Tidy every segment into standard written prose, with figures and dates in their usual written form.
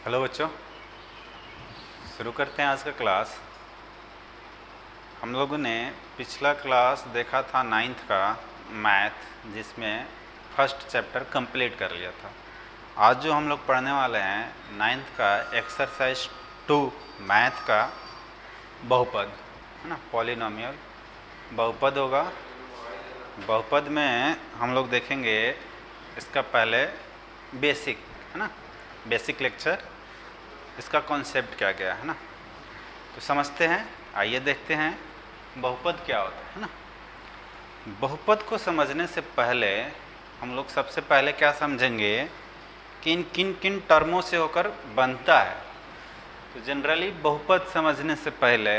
Hello बच्चों, शुरू करते हैं आज का क्लास। हम लोगों ने पिछला क्लास देखा था 9th का मैथ, जिसमें फर्स्ट चैप्टर कंप्लीट कर लिया था। आज जो हम लोग पढ़ने वाले हैं 9th का एक्सरसाइज 2 मैथ का बहुपद है ना, पॉलिनोमियल बहुपद होगा। बहुपद में हम लोग देखेंगे इसका पहले बेसिक है ना, बेसिक लेक्चर, इसका कॉन्सेप्ट क्या क्या है ना, तो समझते हैं। आइए देखते हैं बहुपद क्या होता है ना। बहुपद को समझने से पहले हम लोग सबसे पहले क्या समझेंगे कि इन किन किन टर्मों से होकर बनता है। तो जनरली बहुपद समझने से पहले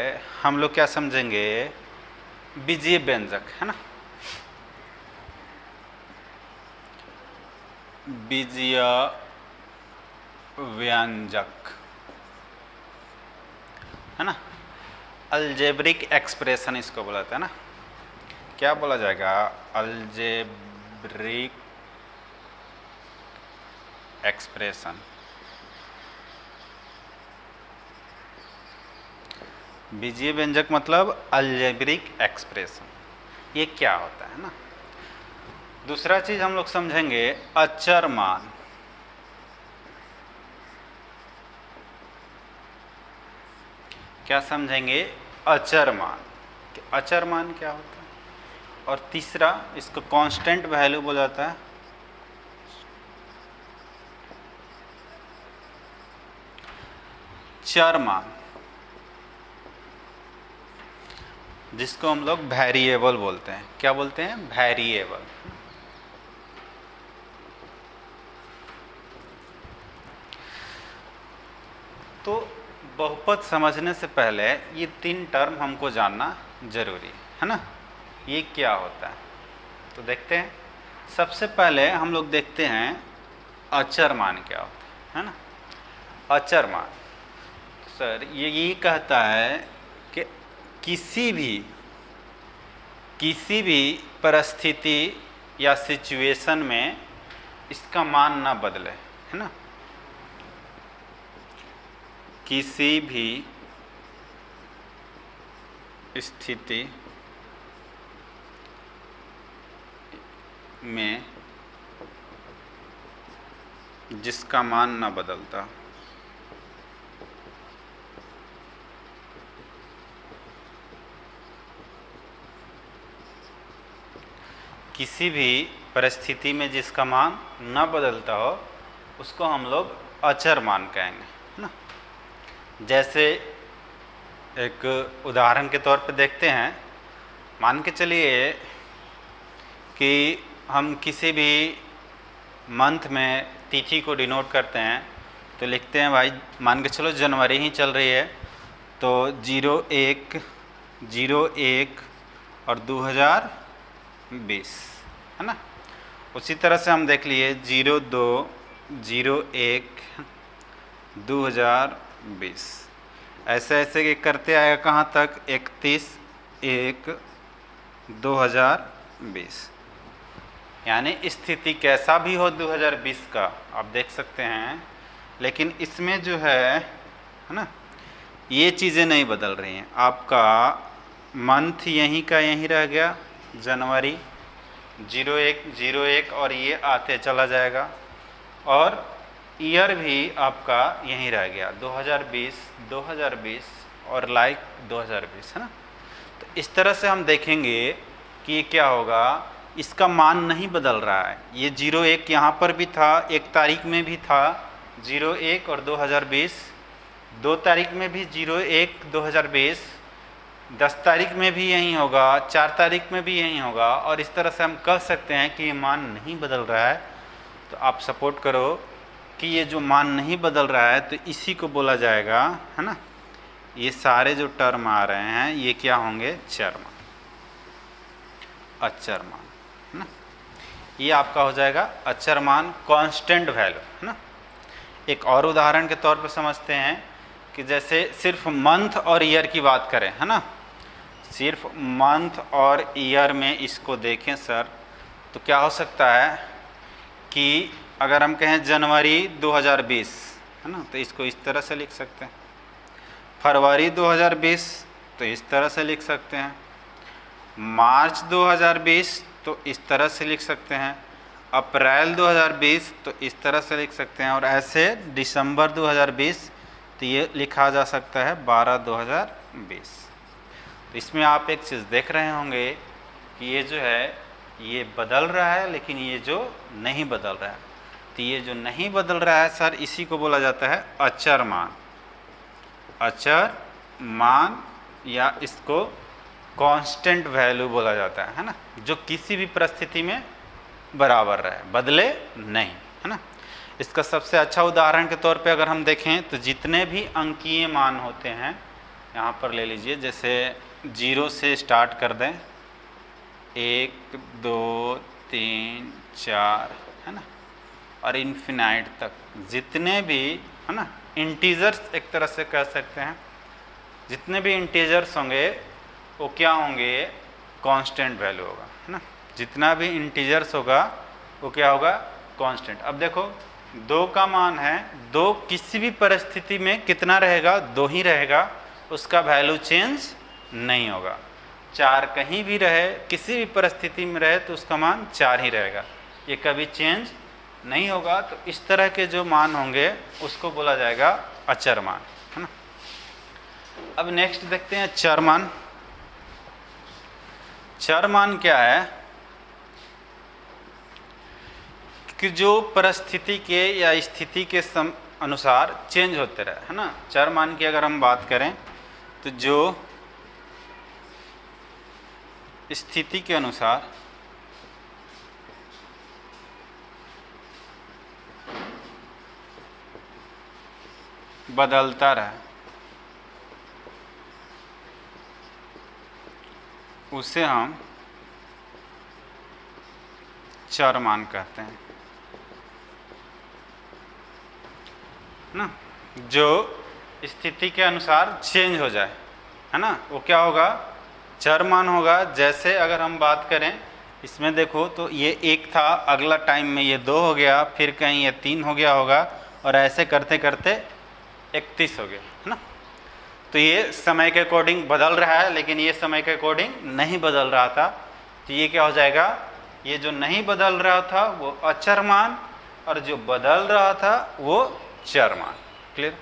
हम लोग क्या समझेंगे, बीजीय व्यंजक है ना, बीजीय व्यंजक है ना, अलजेब्रिक एक्सप्रेशन इसको बोला जाता है ना। क्या बोला जाएगा, अलजेब्रिक एक्सप्रेशन। बीजीय व्यंजक मतलब अलजेब्रिक एक्सप्रेशन। ये क्या होता है ना। दूसरा चीज हम लोग समझेंगे अचर मान। क्या समझेंगे, अचर मान। अचर मान क्या होता है। और तीसरा इसको कांस्टेंट वैल्यू बोला जाता है। चर मान, जिसको हम लोग वेरिएबल बोलते हैं। क्या बोलते हैं, वेरिएबल। तो बहुपद समझने से पहले ये 3 टर्म हमको जानना जरूरी है ना। ये क्या होता है तो देखते हैं। सबसे पहले हम लोग देखते हैं अचर मान क्या होता है ना। अचर मान सर ये कहता है कि किसी भी परिस्थिति या सिचुएशन में इसका मान ना बदले है ना। किसी भी स्थिति में जिसका मान न बदलता, किसी भी परिस्थिति में जिसका मान न बदलता हो उसको हम लोग अचर मान कहेंगे है ना। जैसे एक उदाहरण के तौर पे देखते हैं। मान के चलिए कि हम किसी भी मंथ में तिथि को डिनोट करते हैं, तो लिखते हैं भाई, मान के चलो जनवरी ही चल रही है, तो 01, 01 और 2020 है ना। उसी तरह से हम देख लिए 02, 01, 2020, ऐसे ऐसे करते आएगा कहाँ तक, 31/1/2020। यानी स्थिति कैसा भी हो 2020 का आप देख सकते हैं, लेकिन इसमें जो है ना, ये चीज़ें नहीं बदल रही हैं। आपका मंथ यहीं का यहीं रह गया, जनवरी 01/01 और ये आते चला जाएगा, और ईयर भी आपका यहीं रह गया 2020 और 2020 है ना। तो इस तरह से हम देखेंगे कि ये क्या होगा, इसका मान नहीं बदल रहा है। ये 01 यहाँ पर भी था, 1 तारीख में भी था 01 और 2020, 2 तारीख में भी 01/2020, 10 तारीख में भी यहीं होगा, 4 तारीख में भी यहीं होगा, और इस तरह से हम कह सकते हैं कि ये मान नहीं बदल रहा है। तो आप सपोर्ट करो कि ये जो मान नहीं बदल रहा है, तो इसी को बोला जाएगा है ना। ये सारे जो टर्म आ रहे हैं ये क्या होंगे, चर मान, अचर मान है ना। ये आपका हो जाएगा अचर मान, कांस्टेंट वैल्यू है ना। एक और उदाहरण के तौर पे समझते हैं कि जैसे सिर्फ मंथ और ईयर की बात करें है ना, सिर्फ मंथ और ईयर में इसको देखें सर, तो क्या हो सकता है कि अगर हम कहें जनवरी 2020 है ना, तो इसको इस तरह से लिख सकते हैं। फरवरी 2020 तो इस तरह से लिख सकते हैं। मार्च 2020 तो इस तरह से लिख सकते हैं। अप्रैल 2020 तो इस तरह से लिख सकते हैं। और ऐसे दिसंबर 2020 तो ये लिखा जा सकता है 12/2020। तो इसमें आप एक चीज़ देख रहे होंगे कि ये जो है ये बदल रहा है, लेकिन ये जो नहीं बदल रहा है, तो ये जो नहीं बदल रहा है सर, इसी को बोला जाता है अचर मान। अचर मान या इसको कांस्टेंट वैल्यू बोला जाता है ना, जो किसी भी परिस्थिति में बराबर रहे, बदले नहीं, है ना। इसका सबसे अच्छा उदाहरण के तौर पे अगर हम देखें तो जितने भी अंकीय मान होते हैं, यहाँ पर ले लीजिए, जैसे 0 से स्टार्ट कर दें, 1 2 3 4, है ना, और इन्फिनाइट तक जितने भी, है ना, इंटीजर्स एक तरह से कह सकते हैं, जितने भी इंटीजर्स होंगे वो क्या होंगे, कांस्टेंट वैल्यू होगा, है ना। जितना भी इंटीजर्स होगा वो क्या होगा, कांस्टेंट। अब देखो 2 का मान है, 2 किसी भी परिस्थिति में कितना रहेगा, 2 ही रहेगा, उसका वैल्यू चेंज नहीं होगा। 4 कहीं भी रहे, किसी भी परिस्थिति में रहे तो उसका मान 4 ही रहेगा, ये कभी चेंज नहीं होगा। तो इस तरह के जो मान होंगे उसको बोला जाएगा अचर मान, है ना। अब नेक्स्ट देखते हैं चर मान। चर मान क्या है कि जो परिस्थिति के या स्थिति के अनुसार चेंज होते रहे, है ना। चर मान की अगर हम बात करें तो जो स्थिति के अनुसार बदलता रहे उसे हम चर मान कहते हैं ना। जो स्थिति के अनुसार चेंज हो जाए, है ना, वो क्या होगा, चर मान होगा। जैसे अगर हम बात करें इसमें देखो तो ये 1 था, अगला टाइम में ये 2 हो गया, फिर कहीं ये 3 हो गया होगा, और ऐसे करते करते 31 हो गया, है ना। तो ये समय के अकॉर्डिंग बदल रहा है, लेकिन ये समय के अकॉर्डिंग नहीं बदल रहा था, तो ये क्या हो जाएगा, ये जो नहीं बदल रहा था वो अचर मान, और जो बदल रहा था वो चर मान। क्लियर।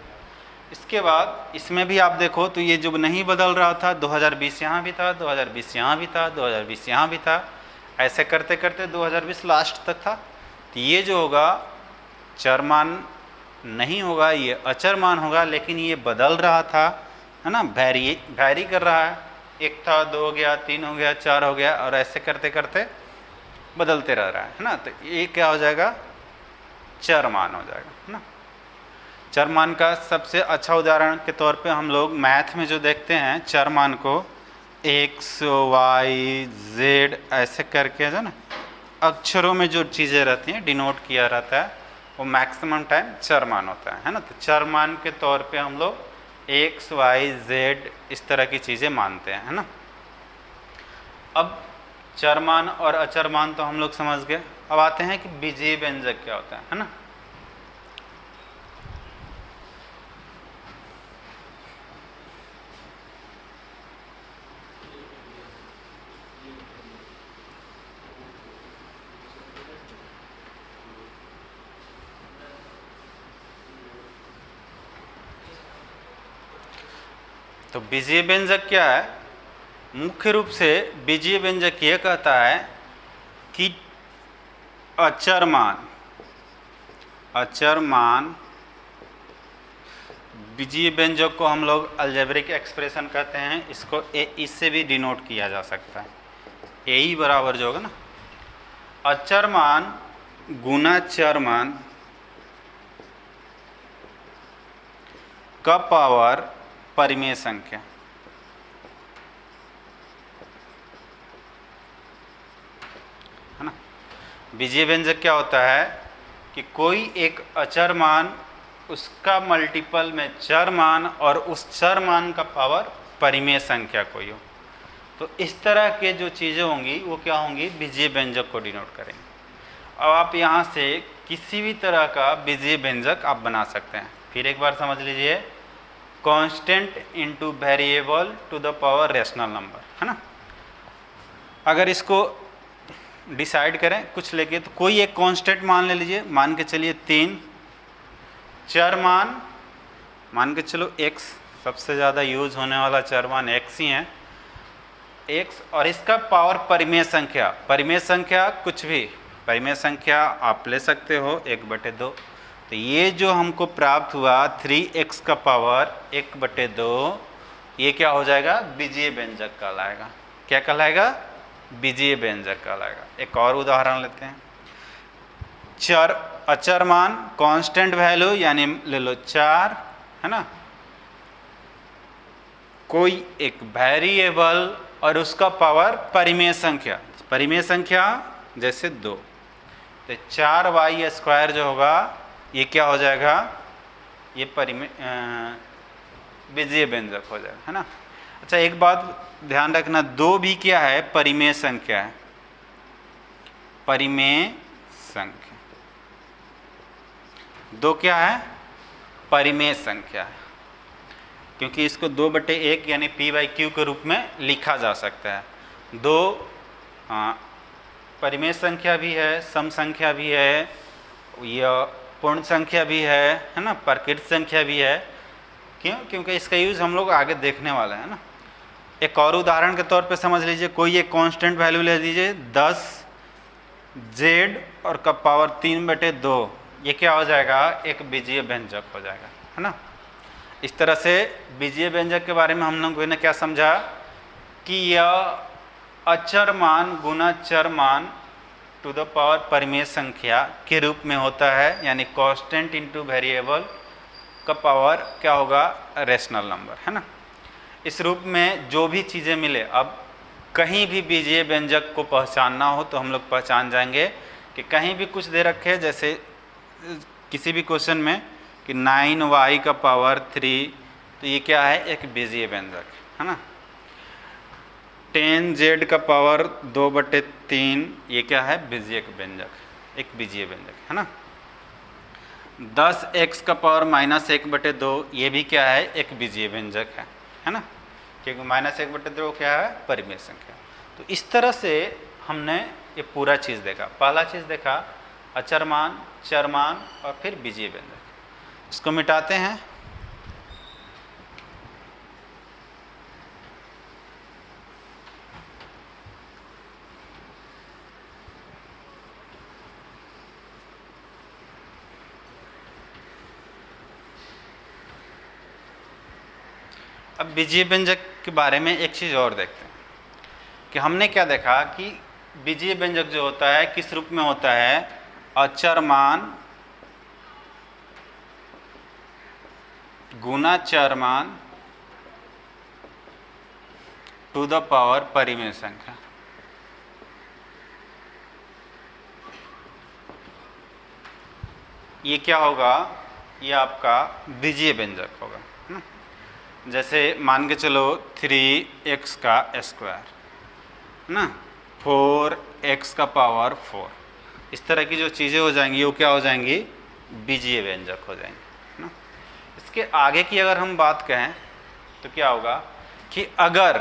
इसके बाद इसमें भी आप देखो तो ये जो नहीं बदल रहा था, 2020 यहाँ भी था, 2020 यहाँ भी था, 2020 यहाँ भी था, ऐसे करते करते 2020 लास्ट तक था। तो ये जो होगा चर मान नहीं होगा, ये अचर मान होगा, लेकिन ये बदल रहा था, है ना, वैरी कर रहा है। 1 था, 2 हो गया, 3 हो गया, 4 हो गया, और ऐसे करते करते बदलते रह रहा है ना। तो ये क्या हो जाएगा, चर मान हो जाएगा, है ना। चर मान का सबसे अच्छा उदाहरण के तौर पे हम लोग मैथ में जो देखते हैं चर मान को x y z ऐसे करके, जो ना अक्षरों में जो चीज़ें रहती हैं डिनोट किया रहता है, वो मैक्सिमम टाइम चर मान होता है ना। तो चर मान के तौर पे हम लोग x y z इस तरह की चीज़ें मानते हैं, है ना। अब चर मान और अचर मान तो हम लोग समझ गए। अब आते हैं कि बीजीय व्यंजक क्या होता है ना। तो बीजीय व्यंजक क्या है, मुख्य रूप से बीजीय व्यंजक ये कहता है कि अचर मान बीजीय व्यंजक को हम लोग अलजेब्रिक एक्सप्रेशन कहते हैं, इसको इससे भी डिनोट किया जा सकता है। ए बराबर जो होगा ना, अचर मान गुना चर मान का पावर परिमेय संख्या, है ना। बीजीय व्यंजक क्या होता है कि कोई एक अचर मान, उसका मल्टीपल में चर मान, और उस चर मान का पावर परिमेय संख्या कोई हो। तो इस तरह के जो चीज़ें होंगी वो क्या होंगी, बीजीय व्यंजक को डिनोट करेंगे। अब आप यहाँ से किसी भी तरह का बीजीय व्यंजक आप बना सकते हैं। फिर एक बार समझ लीजिए, constant into variable to the power rational number, है ना। अगर इसको डिसाइड करें कुछ लेके, तो कोई एक कांस्टेंट मान ले लीजिए, मान के चलिए 3, चर मान के चलो x, सबसे ज़्यादा यूज होने वाला चर मान x ही है, x, और इसका पावर परिमेय संख्या, परिमेय संख्या कुछ भी, परिमेय संख्या आप ले सकते हो 1/2। तो ये जो हमको प्राप्त हुआ 3x का पावर 1/2, ये क्या हो जाएगा, बीजीय व्यंजक कहलाएगा। क्या कहलाएगा, बीजीय व्यंजक कहलाएगा। एक और उदाहरण लेते हैं, चर अचर मान, कांस्टेंट वैल्यू यानी ले लो 4, है ना, कोई एक वेरिएबल और उसका पावर परिमेय संख्या, परिमेय संख्या जैसे 2, तो 4y² जो होगा ये क्या हो जाएगा, ये परिमेय बीजीय व्यंजक हो जाएगा, है ना। अच्छा, एक बात ध्यान रखना, 2 भी क्या है, परिमेय संख्या है, परिमेय संख्या, 2 क्या है, परिमेय संख्या है, क्योंकि इसको 2/1 यानी p/q के रूप में लिखा जा सकता है। 2 परिमेय संख्या भी है, सम संख्या भी है, यह पूर्ण संख्या भी है ना, प्रकृत संख्या भी है। क्यों, क्योंकि इसका यूज हम लोग आगे देखने वाले हैं ना। एक और उदाहरण के तौर पे समझ लीजिए, कोई एक कांस्टेंट वैल्यू ले लीजिए 10z और का पावर 3/2, ये क्या हो जाएगा, एक बीजीय व्यंजक हो जाएगा, है ना। इस तरह से बीजीय व्यंजक के बारे में हम लोगों ने क्या समझा कि यह अचर मान गुना चर मान टू द पावर परिमेय संख्या के रूप में होता है, यानी कांस्टेंट इनटू वेरिएबल का पावर क्या होगा, रेशनल नंबर, है ना। इस रूप में जो भी चीज़ें मिले, अब कहीं भी बीजीय व्यंजक को पहचानना हो तो हम लोग पहचान जाएंगे कि कहीं भी कुछ दे रखे, जैसे किसी भी क्वेश्चन में कि 9y का पावर 3, तो ये क्या है, एक बीजीय व्यंजक, है ना। 10z का पावर 2/3, ये क्या है, बीजीय व्यंजक, एक बीजीय व्यंजक, है ना। 10x का पावर -1/2, ये भी क्या है, एक बीजीय व्यंजक है ना, क्योंकि -1/2 क्या है, परिमेय संख्या। तो इस तरह से हमने ये पूरा चीज़ देखा। पहला चीज़ देखा अचर मान, चर मान और फिर बीजीय व्यंजक। इसको मिटाते हैं, अब बीजीय व्यंजक के बारे में एक चीज़ और देखते हैं कि हमने क्या देखा कि बीजीय व्यंजक जो होता है किस रूप में होता है, अचर मान गुना चर मान टू द पावर परिमेय संख्या। ये क्या होगा, ये आपका बीजीय व्यंजक होगा ना। जैसे मान के चलो 3x का स्क्वायर ना, 4x का पावर 4, इस तरह की जो चीज़ें हो जाएंगी वो क्या हो जाएंगी, बीजीय व्यंजक हो जाएंगी ना। इसके आगे की अगर हम बात कहें तो क्या होगा कि अगर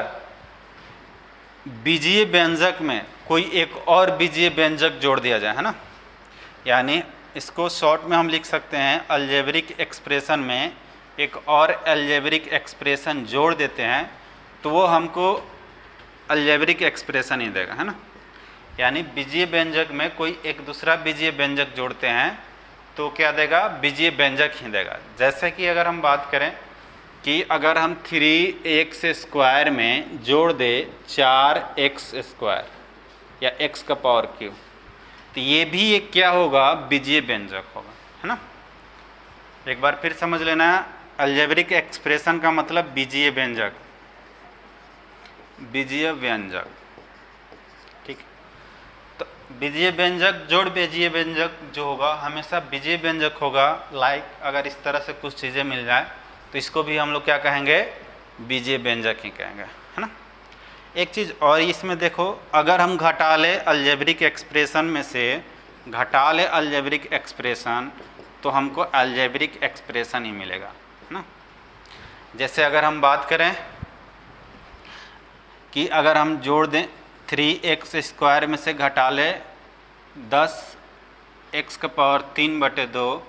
बीजीय व्यंजक में कोई एक और बीजीय व्यंजक जोड़ दिया जाए, है ना, यानी इसको शॉर्ट में हम लिख सकते हैं, अलजेब्रिक एक्सप्रेशन में एक और अलजेब्रिक एक्सप्रेशन जोड़ देते हैं तो वो हमको अलजेब्रिक एक्सप्रेशन ही देगा, है ना। यानी बीजीय व्यंजक में कोई एक दूसरा बीजीय व्यंजक जोड़ते हैं तो क्या देगा, बीजीय व्यंजक ही देगा। जैसे कि अगर हम बात करें कि अगर हम 3x² में जोड़ दे 4x² या x का पावर क्यू, तो ये भी एक क्या होगा, बीजीय व्यंजक होगा, है ना। एक बार फिर समझ लेना, अलजेब्रिक एक्सप्रेशन का मतलब बीजीय व्यंजक, बीजीय व्यंजक, ठीक। तो बीजीय व्यंजक जोड़ बीजीय व्यंजक जो होगा हमेशा बीजीय व्यंजक होगा। लाइक अगर इस तरह से कुछ चीज़ें मिल जाए तो इसको भी हम लोग क्या कहेंगे, बीजीय व्यंजक ही कहेंगे, है ना। एक चीज़ और इसमें देखो, अगर हम घटा ले अलजेब्रिक एक्सप्रेशन में से घटा ले अलजेब्रिक एक्सप्रेशन तो हमको अलजेब्रिक एक्सप्रेशन ही मिलेगा ना। जैसे अगर हम बात करें कि अगर हम जोड़ दें 3x² में से घटा ले 10x⁻³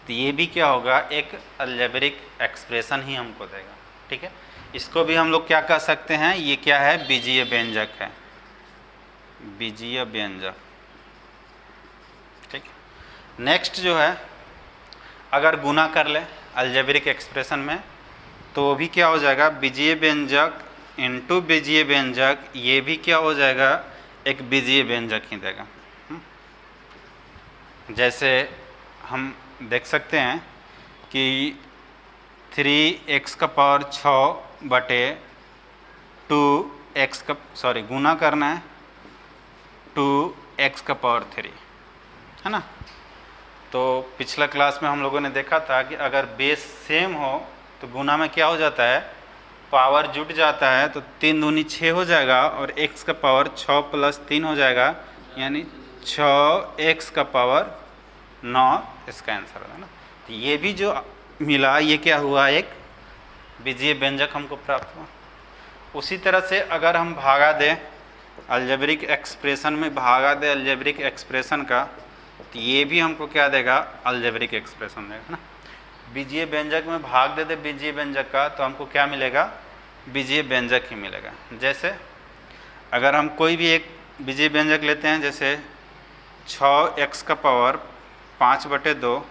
तो ये भी क्या होगा, एक अलजेब्रिक एक्सप्रेशन ही हमको देगा। ठीक है, इसको भी हम लोग क्या कह सकते हैं, ये क्या है, बीजीय व्यंजक है, बीजीय व्यंजक। ठीक, नेक्स्ट जो है अगर गुना कर ले अलजेब्रिक एक्सप्रेशन में तो वो भी क्या हो जाएगा, बीजीय व्यंजक इनटू बीजीय व्यंजक, ये भी क्या हो जाएगा, एक बीजीय व्यंजक ही देगा। जैसे हम देख सकते हैं कि 3x⁻6 बटे 2x गुना करना है 2x⁻3 है ना। तो पिछला क्लास में हम लोगों ने देखा था कि अगर बेस सेम हो तो गुना में क्या हो जाता है, पावर जुट जाता है, तो 3 दूनी 6 हो जाएगा और x का पावर 6 + 3 हो जाएगा, यानी 6x⁻9 इसका आंसर है ना। तो ये भी जो मिला ये क्या हुआ, एक बीजीय व्यंजक हमको प्राप्त हुआ। उसी तरह से अगर हम भागा दें अलजेब्रिक एक्सप्रेशन में, भागा दे अलजेब्रिक एक्सप्रेशन का, तो ये भी हमको क्या देगा, अलजेब्रिक एक्सप्रेशन देगा ना। बीजीय व्यंजक में भाग दे दे बीजीय व्यंजक का तो हमको क्या मिलेगा, बीजीय व्यंजक ही मिलेगा। जैसे अगर हम कोई भी एक बीजीय व्यंजक लेते हैं, जैसे 6x⁻5/2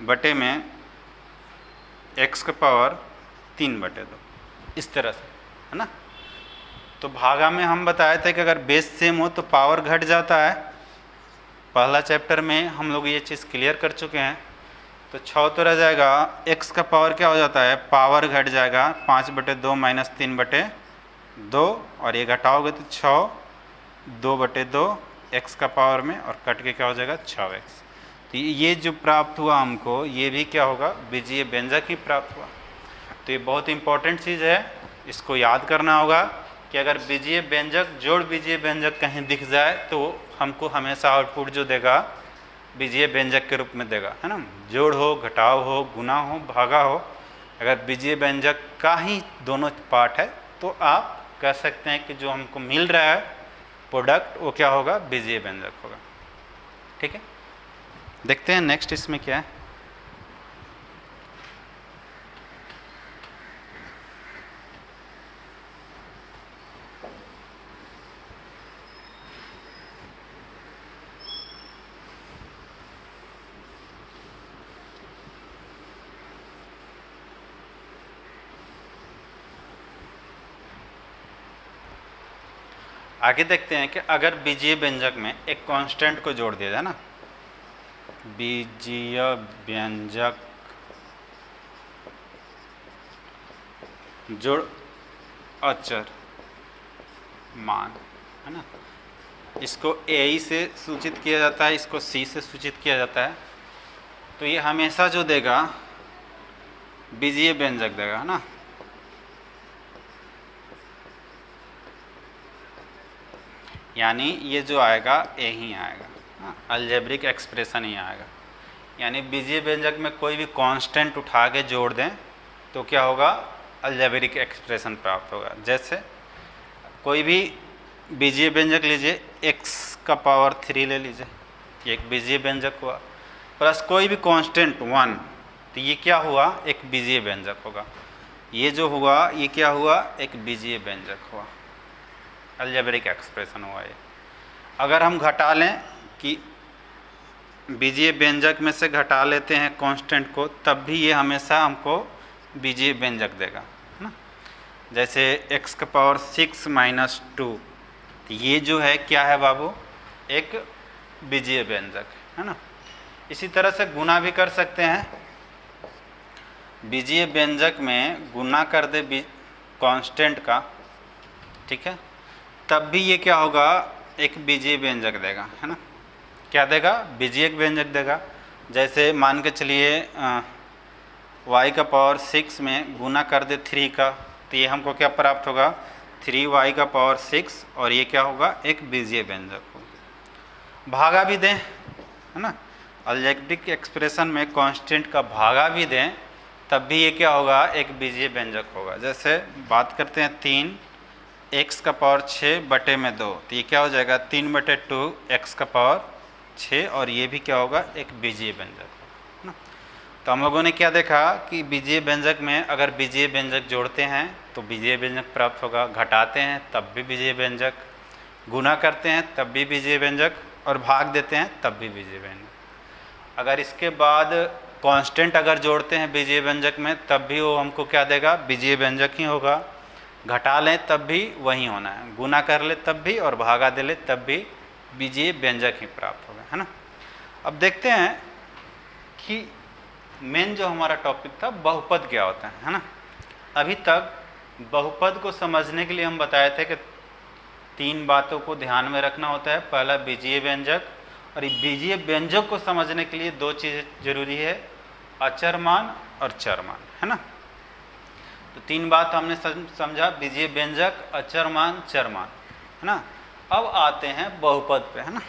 बटे में x⁻3/2, इस तरह से है ना। तो भागा में हम बताए थे कि अगर बेस सेम हो तो पावर घट जाता है, पहला चैप्टर में हम लोग ये चीज़ क्लियर कर चुके हैं। तो 6 तो रह जाएगा, x का पावर क्या हो जाता है, पावर घट जाएगा 5/2 - 3/2, और ये घटाओगे तो 6 2/2 x का पावर में, और कट के क्या हो जाएगा 6x। तो ये जो प्राप्त हुआ हमको, ये भी क्या होगा, बीजीय व्यंजक ही प्राप्त हुआ। तो ये बहुत इंपॉर्टेंट चीज़ है, इसको याद करना होगा कि अगर बीजीय व्यंजक जोड़ बीजीय व्यंजक कहीं दिख जाए तो हमको हमेशा आउटपुट जो देगा बीजीय व्यंजक के रूप में देगा, है ना। जोड़ हो, घटाव हो, गुना हो, भागा हो, अगर बीजीय व्यंजक का ही दोनों पार्ट है तो आप कह सकते हैं कि जो हमको मिल रहा है प्रोडक्ट वो क्या होगा, बीजीय व्यंजक होगा। ठीक है, देखते हैं नेक्स्ट इसमें क्या है। आगे देखते हैं कि अगर बीजीय व्यंजक में एक कांस्टेंट को जोड़ दिया जाए ना, बीजीय व्यंजक जोड़ अचर मान, है ना, इसको ए से सूचित किया जाता है, इसको सी से सूचित किया जाता है। तो ये हमेशा जो देगा बीजीय व्यंजक देगा, है ना। यानी ये जो आएगा ए ही आएगा, अलजेब्रिक एक्सप्रेशन ही आएगा। यानी बीजीय व्यंजक में कोई भी कांस्टेंट उठा के जोड़ दें तो क्या होगा, अलजेब्रिक एक्सप्रेशन प्राप्त होगा। जैसे कोई भी बीजीय व्यंजक लीजिए, x⁻3 ले लीजिए, एक बीजीय व्यंजक हुआ, प्लस कोई भी कांस्टेंट 1, तो ये क्या हुआ, एक बीजीय व्यंजक होगा। ये जो हुआ ये क्या हुआ, एक बीजीय व्यंजक हुआ, अलजेब्रिक एक्सप्रेशन हुआ ये। अगर हम घटा लें कि बीजीय व्यंजक में से घटा लेते हैं कांस्टेंट को, तब भी ये हमेशा हमको बीजीय व्यंजक देगा, है ना। जैसे x⁻6 - 2, तो ये जो है क्या है बाबू, एक बीजीय व्यंजक है ना। इसी तरह से गुना भी कर सकते हैं, बीजीय व्यंजक में गुना कर दे कांस्टेंट का, ठीक है, तब भी ये क्या होगा, एक बीजीय व्यंजक देगा, है ना। क्या देगा, बीजीय व्यंजक देगा। जैसे मान के चलिए y⁻6 में गुना कर दे 3 का, तो ये हमको क्या प्राप्त होगा, 3y⁻6, और ये क्या होगा, एक बीजीय व्यंजक होगा। भागा भी दें है ना। अलजेब्रिक एक्सप्रेशन में कांस्टेंट का भागा भी दें तब भी ये क्या होगा, एक बीजीय व्यंजक होगा। जैसे बात करते हैं 3x⁴ तो ये क्या हो जाएगा 3/2 x⁴ और ये भी क्या होगा, एक बीजीय व्यंजक है ना। तो हम लोगों ने क्या देखा कि बीजीय व्यंजक में अगर बीजीय व्यंजक जोड़ते हैं तो बीजीय व्यंजक प्राप्त होगा, घटाते हैं तब भी बीजीय व्यंजक, गुना करते हैं तब भी बीजीय व्यंजक, और भाग देते हैं तब भी बीजीय व्यंजक। अगर इसके बाद कांस्टेंट अगर जोड़ते हैं बीजीय व्यंजक में तब भी वो हमको क्या देगा, बीजीय व्यंजक ही होगा। घटा लें तब भी वही होना है, गुना कर ले तब भी और भागा दे ले तब भी बीजीय व्यंजक ही प्राप्त होगा, है ना। अब देखते हैं कि मेन जो हमारा टॉपिक था बहुपद क्या होता है ना। अभी तक बहुपद को समझने के लिए हम बताए थे कि 3 बातों को ध्यान में रखना होता है। पहला बीजीय व्यंजक, और ये बीजीय व्यंजक को समझने के लिए 2 चीज़ें जरूरी है, अचर मान और चर मान, है ना। तो 3 बात हमने समझा, बीजीय व्यंजक, अचर मान, चर मान, है ना। अब आते हैं बहुपद पे, है ना।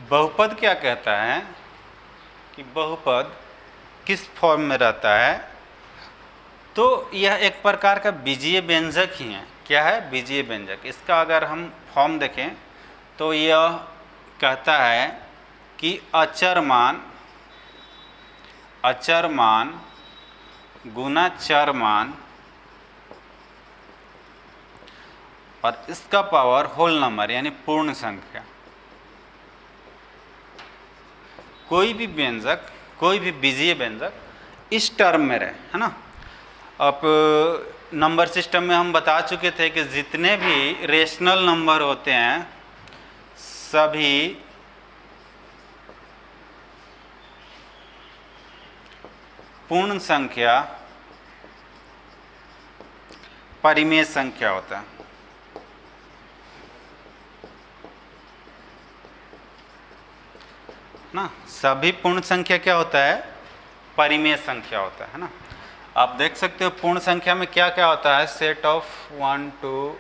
बहुपद क्या कहता है कि बहुपद किस फॉर्म में रहता है, तो यह एक प्रकार का बीजीय व्यंजक ही है। क्या है, बीजीय व्यंजक। इसका अगर हम फॉर्म देखें तो यह कहता है कि अचर मान गुना चर मान और इसका पावर होल नंबर यानी पूर्ण संख्या। कोई भी व्यंजक, कोई भी बीजीय व्यंजक इस टर्म में रहे, है ना। अब नंबर सिस्टम में हम बता चुके थे कि जितने भी रेशनल नंबर होते हैं सभी पूर्ण संख्या परिमेय संख्या होता है ना। सभी पूर्ण संख्या क्या होता है, परिमेय संख्या होता है ना। आप देख सकते हो पूर्ण संख्या में क्या क्या होता है, सेट ऑफ 1 2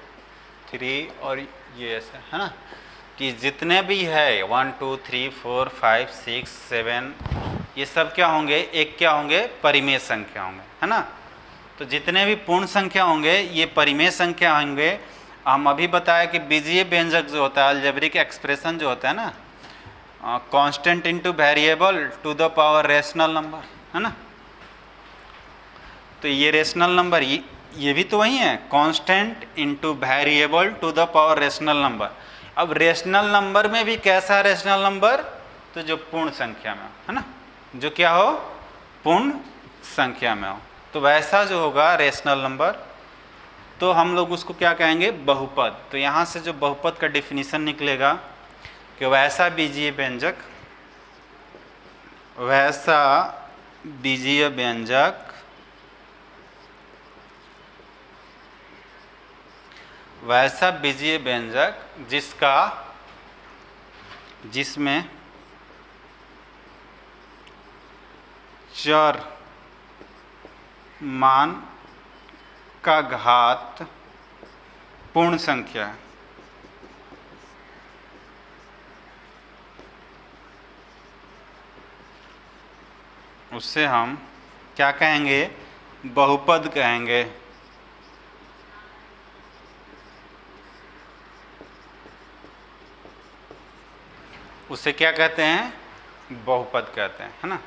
3 और ये ऐसे, है ना, कि जितने भी है 1 2 3 4 5 6 7 ये सब क्या होंगे, एक क्या होंगे, परिमेय संख्या होंगे, है ना। तो जितने भी पूर्ण संख्या होंगे ये परिमेय संख्या होंगे। हम अभी बताया कि बीजीय व्यंजक जो होता है, अलजेब्रिक एक्सप्रेशन जो होता है ना, constant into variable to the power rational number, है ना। तो ये रेशनल नंबर ये भी तो वही है, constant into variable to the power rational number. अब रेशनल नंबर में भी कैसा रेशनल नंबर, तो जो पूर्ण संख्या में हो, है ना, जो क्या हो, पूर्ण संख्या में हो, तो वैसा जो होगा रेशनल नंबर, तो हम लोग उसको क्या कहेंगे, बहुपद। तो यहाँ से जो बहुपद का डिफिनीशन निकलेगा कि वैसा बीजीय व्यंजक, वैसा बीजीय व्यंजक वैसा बीजीय व्यंजक जिसमें चर मान का घात पूर्ण संख्या है। उससे हम क्या कहेंगे, बहुपद कहेंगे। उसे क्या कहते हैं, बहुपद कहते हैं, है ना।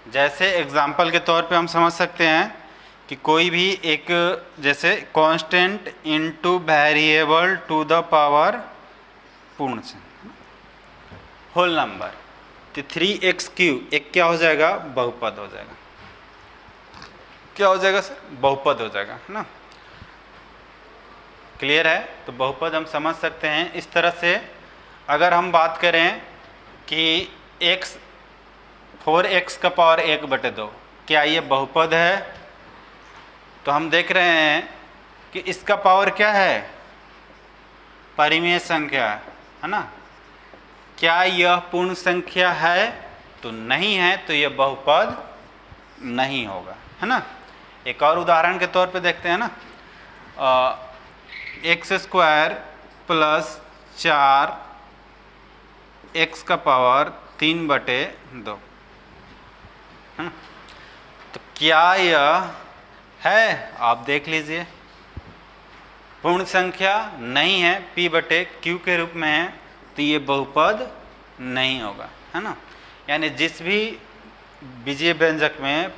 जैसे एग्जाम्पल के तौर पे हम समझ सकते हैं कि कोई भी एक, जैसे constant into variable to the power पूर्ण संख्या, होल नंबर, तो 3x³ एक क्या हो जाएगा, बहुपद हो जाएगा। क्या हो जाएगा सर, बहुपद हो जाएगा, है ना। क्लियर है। तो बहुपद हम समझ सकते हैं इस तरह से। अगर हम बात करें कि 4x⁴ 1/2 क्या ये बहुपद है? तो हम देख रहे हैं कि इसका पावर क्या है? परिमेय संख्या है ना। क्या यह पूर्ण संख्या है? तो नहीं है, तो यह बहुपद नहीं होगा, है ना। एक और उदाहरण के तौर पे देखते हैं ना, एक्स स्क्वायर प्लस 4 एक्स का पावर 3/2, है ना। तो क्या यह है? आप देख लीजिए, पूर्ण संख्या नहीं है, p/q के रूप में है, तो ये बहुपद नहीं होगा, है ना। यानी जिस भी बीजीय व्यंजक में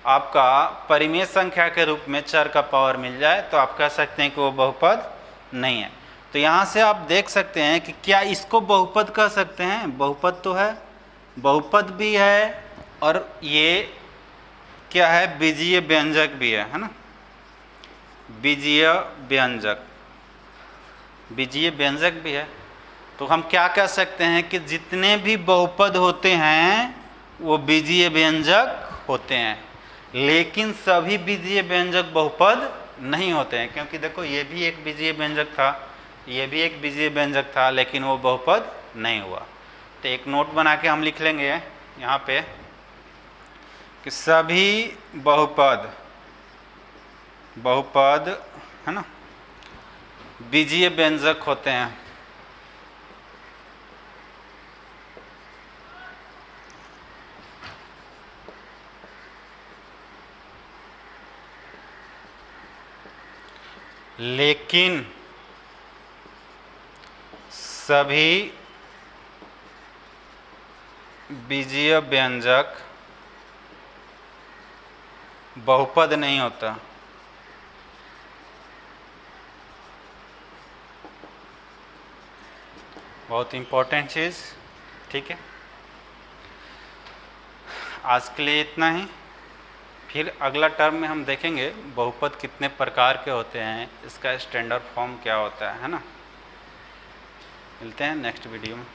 आपका परिमेय संख्या के रूप में चर का पावर मिल जाए तो आप कह सकते हैं कि वो बहुपद नहीं है। तो यहाँ से आप देख सकते हैं कि क्या इसको बहुपद कह सकते हैं? बहुपद तो है, बहुपद भी है, और ये क्या है? बीजीय व्यंजक भी है ना। बीजीय व्यंजक, बीजीय व्यंजक भी है। तो हम क्या कह सकते हैं कि जितने भी बहुपद होते हैं वो बीजीय व्यंजक होते हैं, लेकिन सभी बीजीय व्यंजक बहुपद नहीं होते हैं। क्योंकि देखो, ये भी एक बीजीय व्यंजक था, ये भी एक बीजीय व्यंजक था, लेकिन वो बहुपद नहीं हुआ। तो एक नोट बना के हम लिख लेंगे यहाँ पे कि सभी बहुपद है ना बीजीय व्यंजक होते हैं। लेकिन सभी बीजीय व्यंजक बहुपद नहीं होता। बहुत इंपॉर्टेंट चीज़, ठीक है। आज के लिए इतना ही। फिर अगला टर्म में हम देखेंगे बहुपद कितने प्रकार के होते हैं, इसका स्टैंडर्ड फॉर्म क्या होता है ना। मिलते हैं नेक्स्ट वीडियो में।